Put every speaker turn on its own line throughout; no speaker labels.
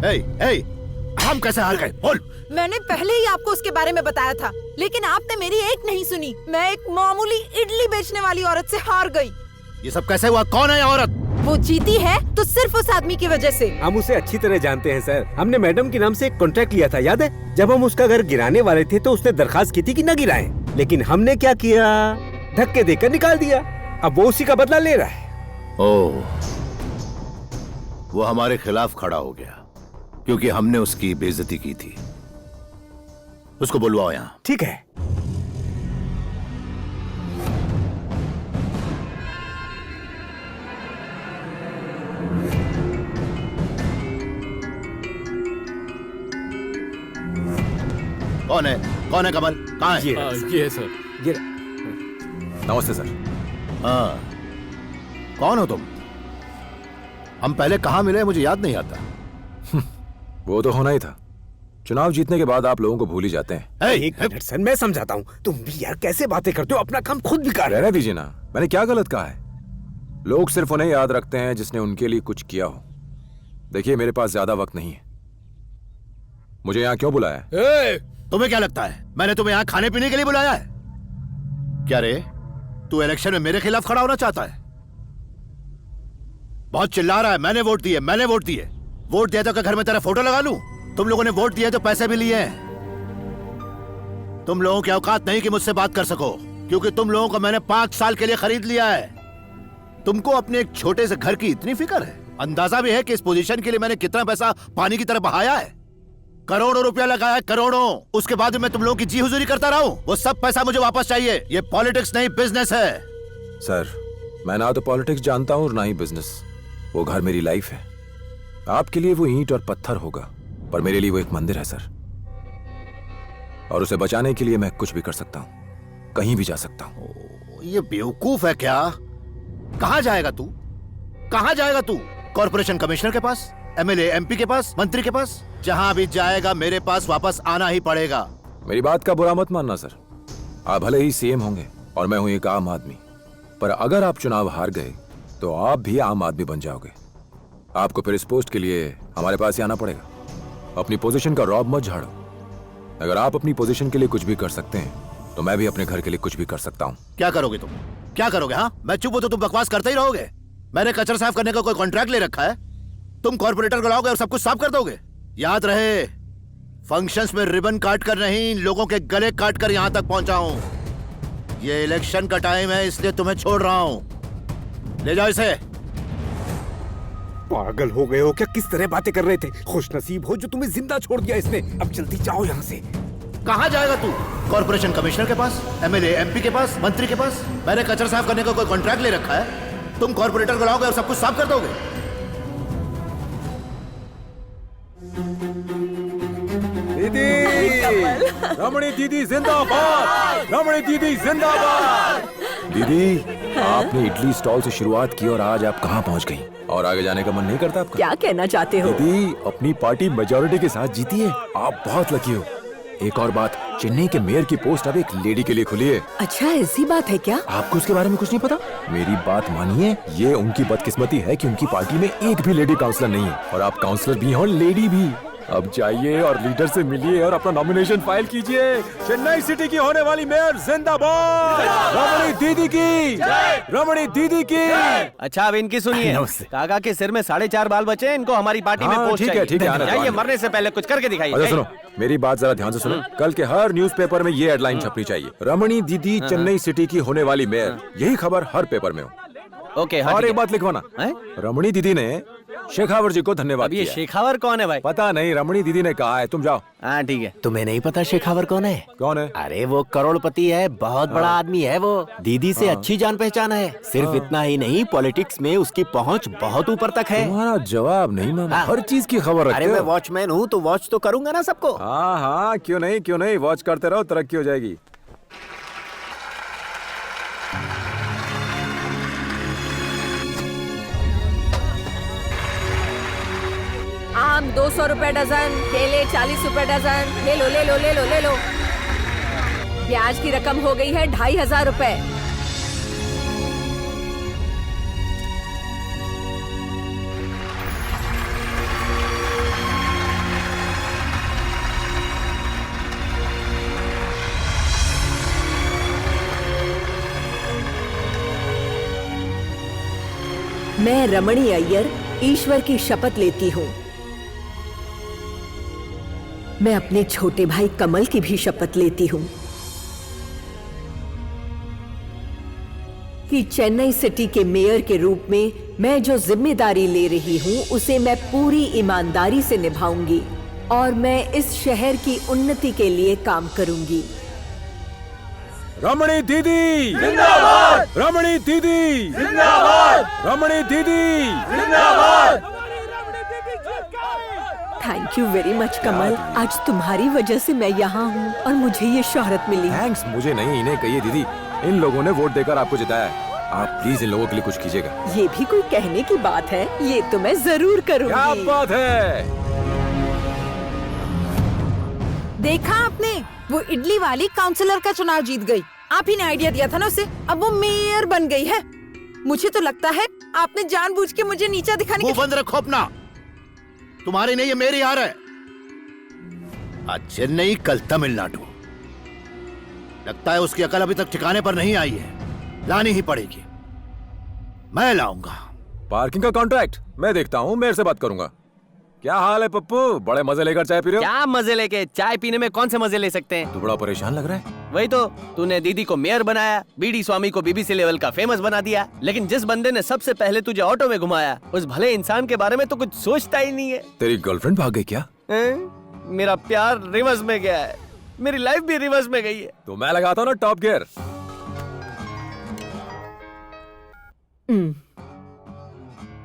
हम कैसे हार गए? बोल।
मैंने पहले ही आपको उसके बारे में बताया था, लेकिन आपने मेरी एक नहीं सुनी। मैं एक मामूली इडली बेचने वाली औरत से हार गई।
ये सब कैसे हुआ? कौन है ये औरत?
वो जीती है तो सिर्फ उस आदमी की वजह से।
हम उसे अच्छी तरह जानते हैं सर। हमने मैडम के नाम से एक कॉन्ट्रैक्ट लिया था, याद है? जब हम उसका घर गिराने वाले थे तो उसने दरखास्त की थी कि न गिराएं, लेकिन हमने क्या किया, धक्के देकर निकाल दिया। अब वो उसी का बदला ले रहा है।
ओह, वो हमारे खिलाफ खड़ा हो गया क्योंकि हमने उसकी बेइज्जती की थी। उसको बुलवाओ यहाँ।
ठीक है।
कौन है? कौन है कमल? कहाँ है?
ये सर।
ये
नमस्ते सर।
हाँ, कौन हो तुम? हम पहले कहाँ मिले मुझे याद नहीं आता।
वो तो होना ही था। चुनाव जीतने के बाद आप लोगों को भूल ही जाते हैं।
एक मिनट सर, मैं समझाता हूँ। तुम भी यार कैसे बातें करते हो, अपना काम खुद भी कर रहे हो।
रहने दीजिए ना, मैंने क्या गलत कहा है? लोग सिर्फ उन्हें याद रखते हैं जिसने उनके लिए कुछ किया हो। देखिए, मेरे पास ज्यादा वक्त नहीं है। मुझे यहाँ क्यों बुलाया है?
तुम्हें क्या लगता है मैंने तुम्हें यहाँ खाने पीने के लिए बुलाया है? क्या रे, तू इलेक्शन में मेरे खिलाफ खड़ा होना चाहता है? बहुत चिल्ला रहा है। मैंने वोट दिए, मैंने वोट दिए। वोट दिया तो क्या घर में तेरा फोटो लगा लूं? तुम लोगों ने वोट दिया तो पैसे भी लिए हैं। तुम लोगों की औकात नहीं कि मुझसे बात कर सको, क्योंकि तुम लोगों को मैंने 5 साल के लिए खरीद लिया है। तुमको अपने एक छोटे से घर की इतनी फिक्र है? अंदाजा भी है कि इस पोजीशन के लिए मैंने कितना पैसा पानी की तरह बहाया है? करोड़ों रुपया लगाया है, करोड़ों। उसके बाद मैं तुम लोगों की जी हुजूरी करता रहा हूं। वो सब पैसा मुझे वापस चाहिए। ये पॉलिटिक्स नहीं, बिजनेस है।
सर, मैं ना तो पॉलिटिक्स जानता हूँ और ना ही बिजनेस। वो घर मेरी लाइफ है। आपके लिए वो ईंट और पत्थर होगा, पर मेरे लिए वो एक मंदिर है सर। और उसे बचाने के लिए मैं कुछ भी कर सकता हूँ, कहीं भी जा सकता हूँ।
ये बेवकूफ है क्या? कहाँ जाएगा तू? कहाँ जाएगा तू? कॉर्पोरेशन कमिश्नर के पास, एमएलए एमपी के पास, मंत्री के पास? जहां भी जाएगा मेरे पास वापस आना ही पड़ेगा।
मेरी बात का बुरा मत मानना सर। आप भले ही सीएम होंगे और मैं हूं एक आम आदमी, पर अगर आप चुनाव हार गए तो आप भी आम आदमी बन जाओगे। आपको फिर इस पोस्ट के लिए हमारे पास ही आना पड़ेगा। अपनी पोजीशन का रौब मत झाड़ो। अगर आप अपनी पोजीशन के लिए कुछ भी कर सकते हैं तो मैं भी अपने घर के लिए कुछ भी कर सकता हूँ।
क्या करोगे तुम? क्या करोगे? हाँ, मैं चुप हूं तो तुम बकवास करते ही रहोगे। मैंने कचरा साफ करने का कोई कॉन्ट्रैक्ट ले रखा है? तुम कॉर्पोरेटर को लाओगे और सब कुछ साफ कर दोगे? याद रहे, फंक्शंस में रिबन काट कर नहीं, लोगों के गले काट कर यहां तक पहुंचा हूं। ये इलेक्शन का टाइम है, इसलिए तुम्हें छोड़ रहा हूं। ले जाओ इसे।
पागल हो गए हो क्या? किस तरह बातें कर रहे थे? खुशनसीब हो जो तुम्हें जिंदा छोड़ दिया इसने। अब जल्दी जाओ यहाँ से।
कहाँ जाएगा तू? कॉर्पोरेशन कमिश्नर के पास, एमएलए एमपी के पास, मंत्री के पास? मैंने कचरा साफ करने का कोई कॉन्ट्रैक्ट ले रखा है? तुम कॉर्पोरेटर को लाओगे और सब कुछ साफ कर दोगे?
दीदी, रमणी दीदी जिंदाबाद, रमणी दीदी जिंदाबाद। दीदी, आपने इडली स्टॉल से शुरुआत की और आज आप कहाँ पहुँच गई? और आगे जाने का मन नहीं करता आपका?
क्या कहना चाहते हो?
दीदी, अपनी पार्टी मेजॉरिटी के साथ जीती है। आप बहुत लकी हो। एक और बात, चेन्नई के मेयर की पोस्ट अब एक लेडी के लिए खुली है।
अच्छा, ऐसी बात है क्या?
आपको उसके बारे में कुछ नहीं पता? मेरी बात मानिए, ये उनकी बदकिस्मती है कि उनकी पार्टी में एक भी लेडी काउंसलर नहीं है, और आप काउंसलर भी हैं और लेडी भी। अब जाइए और लीडर से मिलिए और अपना नॉमिनेशन फाइल कीजिए। चेन्नई सिटी की होने वाली मेयर जिंदाबाद। रमणी दीदी की, रमणी दीदी की।
अच्छा, अब इनकी सुनिए। काका के सिर में 4.5 बाल बचे, इनको हमारी पार्टी में पोस्ट चाहिए।
ठीक है,
जाइए, मरने से पहले कुछ करके दिखाइए।
अच्छा सुनो, मेरी बात जरा ध्यान से सुनो। कल के हर न्यूज़पेपर में ये हेडलाइन छपनी चाहिए, रमणी दीदी चेन्नई सिटी की होने वाली मेयर। यही खबर हर पेपर में हो।
ओके,
और एक बात लिखवाना, रमणी दीदी ने शेखावर जी को धन्यवाद
अब ये
किया।
शेखावर कौन है भाई?
पता नहीं, रमणी दीदी ने कहा है। तुम जाओ।
हाँ ठीक है।
तुम्हें नहीं पता शेखावर कौन है?
कौन है?
अरे वो करोड़पति है, बहुत बड़ा आदमी है वो। दीदी से अच्छी जान पहचान है। सिर्फ इतना ही नहीं, पॉलिटिक्स में उसकी पहुंच बहुत ऊपर तक है।
तुम्हारा जवाब नहीं माना, हर चीज की खबर रखते
अरे
हो।
मैं वॉचमैन हूँ तो वॉच तो करूंगा ना सबको।
हाँ हाँ, क्यों नहीं, वॉच करते रहो, तरक्की हो जाएगी।
आम 200 रुपए डजन, केले 40 रुपए डजन। ले लो ले लो ले लो ले लो। प्याज की रकम हो गई है 2500 रुपए।
मैं रमणी अय्यर ईश्वर की शपथ लेती हूँ, मैं अपने छोटे भाई कमल की भी शपथ लेती हूँ कि चेन्नई सिटी के मेयर के रूप में मैं जो जिम्मेदारी ले रही हूँ उसे मैं पूरी ईमानदारी से निभाऊंगी और मैं इस शहर की उन्नति के लिए काम करूंगी।
रमणी दीदी जिंदाबाद, रमणी दीदी जिंदाबाद, रमणी दीदी जिंदाबाद।
थैंक यू वेरी मच कमल, आज तुम्हारी वजह से मैं यहाँ हूँ और मुझे ये शोहरत मिली।
थैंक्स मुझे नहीं, इन्हें कहिए दीदी। इन लोगों ने वोट देकर आपको जिताया है, आप प्लीज इन लोगों के लिए कुछ कीजिएगा।
ये भी कोई कहने की बात है, ये तो मैं जरूर करूँगी।
क्या बात है।
देखा आपने, वो इडली वाली काउंसलर का चुनाव जीत गई। आप ही ने आइडिया दिया था ना उसे, अब वो मेयर बन गई है। मुझे तो लगता है आपने जानबूझ के मुझे नीचा दिखाने
मुंह बंद रखो अपना, तुम्हारी नहीं ये मेरी हार है। आज चेन्नई कल तमिलनाडु, लगता है उसकी अकल अभी तक ठिकाने पर नहीं आई है, लानी ही पड़ेगी, मैं लाऊंगा।
पार्किंग का कॉन्ट्रैक्ट मैं देखता हूँ, मेयर से बात करूंगा। क्या हाल है पप्पू, बड़े मजे लेकर चाय पी रहे हो?
क्या मजे लेके, चाय पीने में कौन से मजे ले सकते हैं?
तू बड़ा परेशान लग रहा है।
वही तो, तूने दीदी को मेयर बनाया, बीडी स्वामी को बीबीसी लेवल का फेमस बना दिया, लेकिन जिस बंदे ने सबसे पहले तुझे ऑटो में घुमाया, उस भले इंसान के बारे में तो कुछ सोचता ही नहीं है।
तेरी गर्लफ्रेंड भाग गई क्या?
मेरा प्यार रिवर्स में गया है, मेरी लाइफ भी रिवर्स में गई है।
तो मैं लगाता हूँ ना टॉप गियर।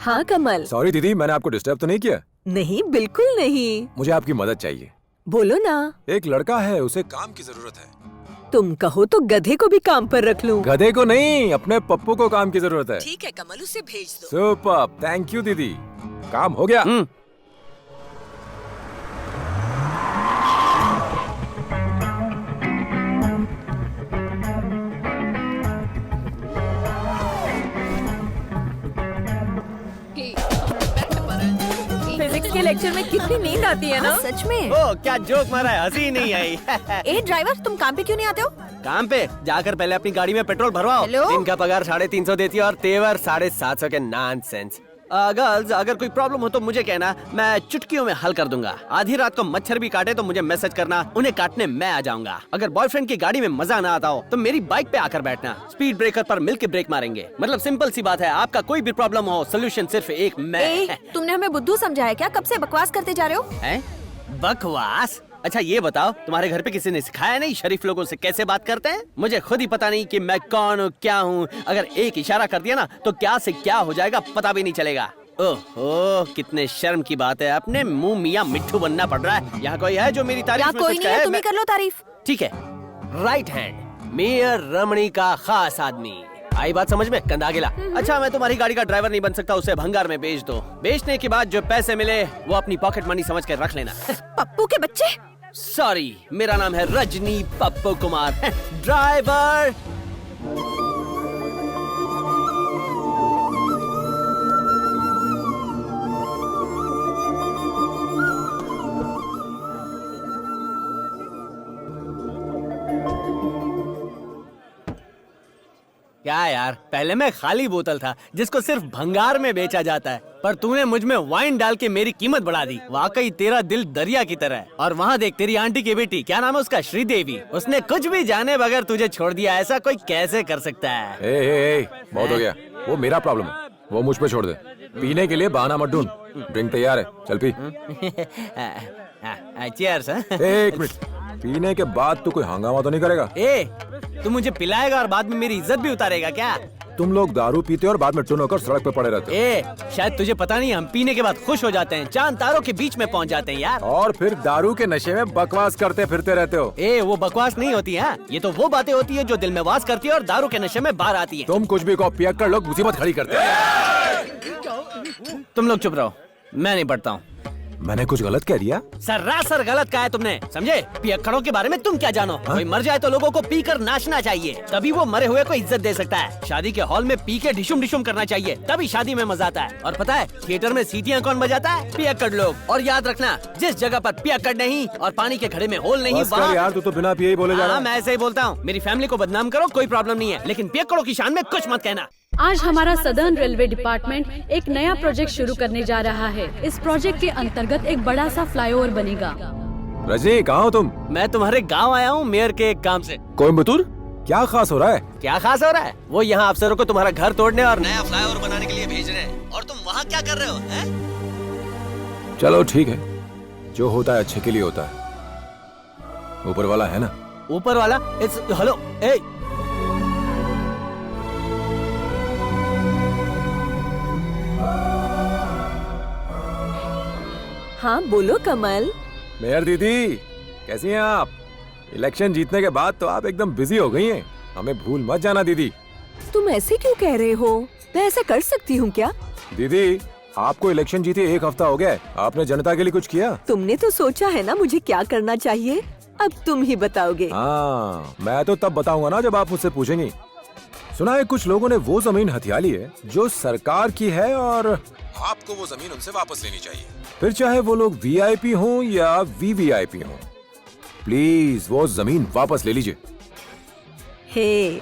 हाँ कमल।
सॉरी दीदी, मैंने आपको डिस्टर्ब तो नहीं किया?
नहीं, बिल्कुल नहीं।
मुझे आपकी मदद चाहिए।
बोलो ना।
एक लड़का है, उसे काम की जरूरत है।
तुम कहो तो गधे को भी काम पर रख लूं।
गधे को नहीं, अपने पप्पू को काम की जरूरत है।
ठीक है कमल, उसे भेज दो।
सुपर, थैंक यू दीदी, काम हो गया।
फिजिक्स के लेक्चर में कितनी नींद आती है ना।
सच में।
ओ क्या जोक मारा है, हंसी नहीं आई।
ए ड्राइवर, तुम काम पे क्यों नहीं आते हो?
काम पे जाकर पहले अपनी गाड़ी में पेट्रोल भरवाओ।
हेलो?
दिन का पगार 350 देती है और तेवर 750 के नॉनसेंस। गर्ल्स, अगर कोई प्रॉब्लम हो तो मुझे कहना, मैं चुटकियों में हल कर दूंगा। आधी रात को मच्छर भी काटे तो मुझे मैसेज करना, उन्हें काटने मैं आ जाऊंगा। अगर बॉयफ्रेंड की गाड़ी में मजा ना आता हो तो मेरी बाइक पे आकर बैठना, स्पीड ब्रेकर पर मिलके ब्रेक मारेंगे। मतलब सिंपल सी बात है, आपका कोई भी प्रॉब्लम हो, सोल्यूशन सिर्फ एक मैं।
तुमने हमें बुद्धू समझा है क्या? कब से बकवास करते जा रहे हो?
बकवास? अच्छा ये बताओ, तुम्हारे घर पे किसी ने सिखाया नहीं शरीफ लोगों से कैसे बात करते हैं? मुझे खुद ही पता नहीं कि मैं कौन हूँ, क्या हूँ। अगर एक इशारा कर दिया ना तो क्या से क्या हो जाएगा पता भी नहीं चलेगा। ओहो, कितने शर्म की बात है, अपने मुंह मियां मिट्ठू बनना पड़ रहा है। यहाँ कोई है जो मेरी तारीफ में
कोई
कुछ
नहीं है,
कहे?
तुम ही कर लो तारीफ।
ठीक है, राइट हैंड मेयर रमणी का खास आदमी। आई बात समझ में? कंधा गिला। अच्छा, मैं तुम्हारी गाड़ी का ड्राइवर नहीं बन सकता, उसे भंगार में बेच दो। बेचने के बाद जो पैसे मिले वो अपनी पॉकेट मनी समझ कर रख लेना।
पप्पू के बच्चे।
सॉरी, मेरा नाम है रजनी पप्पू कुमार। ड्राइवर। क्या यार, पहले मैं खाली बोतल था जिसको सिर्फ भंगार में बेचा जाता है, पर तूने मुझ में वाइन डाल के मेरी कीमत बढ़ा दी। वाकई तेरा दिल दरिया की तरह है। और वहाँ देख, तेरी आंटी की बेटी, क्या नाम है उसका, श्रीदेवी, उसने कुछ भी जाने बगैर तुझे छोड़ दिया। ऐसा कोई कैसे कर सकता है?
बहुत हो गया, वो मेरा प्रॉब्लम है, वो मुझ पे छोड़ दे। पीने के लिए बहाना मत ढूंढ, ड्रिंक तैयार है, चल पी।
चीयर्स।
एक मिनट, पीने के बाद तू कोई हंगामा तो नहीं करेगा?
तू मुझे पिलाएगा और बाद में मेरी इज्जत भी उतारेगा क्या?
तुम लोग दारू पीते हो और बाद में टुन होकर सड़क पे पड़े रहते हो।
शायद तुझे पता नहीं, हम पीने के बाद खुश हो जाते हैं, चांद तारों के बीच में पहुंच जाते हैं यार।
और फिर दारू के नशे में बकवास करते फिरते रहते हो।
वो बकवास नहीं होती है, ये तो वो बातें होती है जो दिल में वास करती है और दारू के नशे में बाहर आती है।
तुम कुछ भी कहो, पियक्कड़ लोग मुसीबत खड़ी करते हैं।
तुम लोग चुप रहो, मैं नहीं पढ़ता हूँ।
मैंने कुछ गलत कह दिया?
सरासर गलत कहा है तुमने, समझे? पियक्कड़ों के बारे में तुम क्या जानो? कोई मर जाए तो लोगों को पीकर नाचना चाहिए, तभी वो मरे हुए को इज्जत दे सकता है। शादी के हॉल में पी के डिशुम डिशुम करना चाहिए, तभी शादी में मजा आता है। और पता है थिएटर में सीटियां कौन बजाता है? पियक्कड़ लोग। और याद रखना, जिस जगह पर पियक्कड़ नहीं और पानी के घड़े में होल नहीं, वहाँ
यार तू तो बिना पिए ही बोले जा रहा है।
मैं ऐसे ही बोलता हूँ। मेरी फैमिली को बदनाम करो, कोई प्रॉब्लम नहीं है, लेकिन पियक्कड़ों की शान में कुछ मत कहना।
आज हमारा सदर्न रेलवे डिपार्टमेंट एक नया प्रोजेक्ट शुरू करने जा रहा है। इस प्रोजेक्ट के अंतर्गत एक बड़ा सा फ्लाईओवर बनेगा।
रजनी, कहाँ हो तुम?
मैं तुम्हारे गांव आया हूँ मेयर के एक काम से।
कोयम्बतूर? क्या खास हो रहा है?
क्या खास हो रहा है? वो यहाँ अफसरों को तुम्हारा घर तोड़ने और नया फ्लाईओवर बनाने के लिए भेज रहे हैं, और तुम वहाँ क्या कर रहे हो?
चलो ठीक है, जो होता है अच्छे के लिए होता है। ऊपर वाला है ना?
ऊपर वाला? इट्स हेलो ए
हाँ बोलो कमल।
मेयर दीदी, कैसी हैं आप? इलेक्शन जीतने के बाद तो आप एकदम बिजी हो गई हैं। हमें भूल मत जाना दीदी।
तुम ऐसे क्यों कह रहे हो? मैं ऐसा कर सकती हूँ क्या?
दीदी, आपको इलेक्शन जीते 1 हफ्ता हो गया है, आपने जनता के लिए कुछ किया?
तुमने तो सोचा है ना मुझे क्या करना चाहिए, अब तुम ही बताओगे।
हाँ, मैं तो तब बताऊंगा ना जब आप मुझसे पूछेंगी। सुना है कुछ लोगों ने वो जमीन हथिया ली है जो सरकार की है, और आपको वो जमीन उनसे वापस लेनी चाहिए, फिर चाहे वो लोग वीआईपी हों या वीवीआईपी हों। प्लीज वो जमीन वापस ले लीजिए।
हे,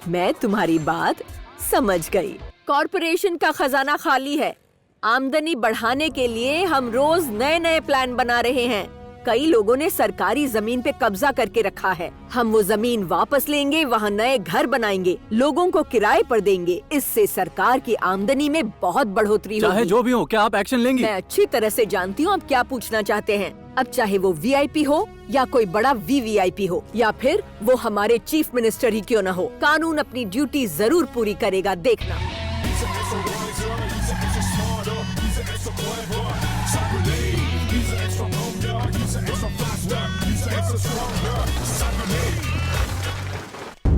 मैं तुम्हारी बात समझ गई।
कॉरपोरेशन का खजाना खाली है। आमदनी बढ़ाने के लिए हम रोज नए नए प्लान बना रहे हैं।
कई लोगों ने सरकारी जमीन पे कब्जा करके रखा है। हम वो जमीन वापस लेंगे, वहाँ नए घर बनाएंगे, लोगों को किराए पर देंगे। इससे सरकार की आमदनी में बहुत बढ़ोतरी होगी।
चाहे जो भी हो, क्या आप एक्शन लेंगी?
मैं अच्छी तरह से जानती हूँ आप क्या पूछना चाहते हैं। अब चाहे वो वीआईपी हो या कोई बड़ा वीवीआईपी हो, या फिर वो हमारे चीफ मिनिस्टर ही क्यों न हो, कानून अपनी ड्यूटी जरूर पूरी करेगा, देखना।
He's an extra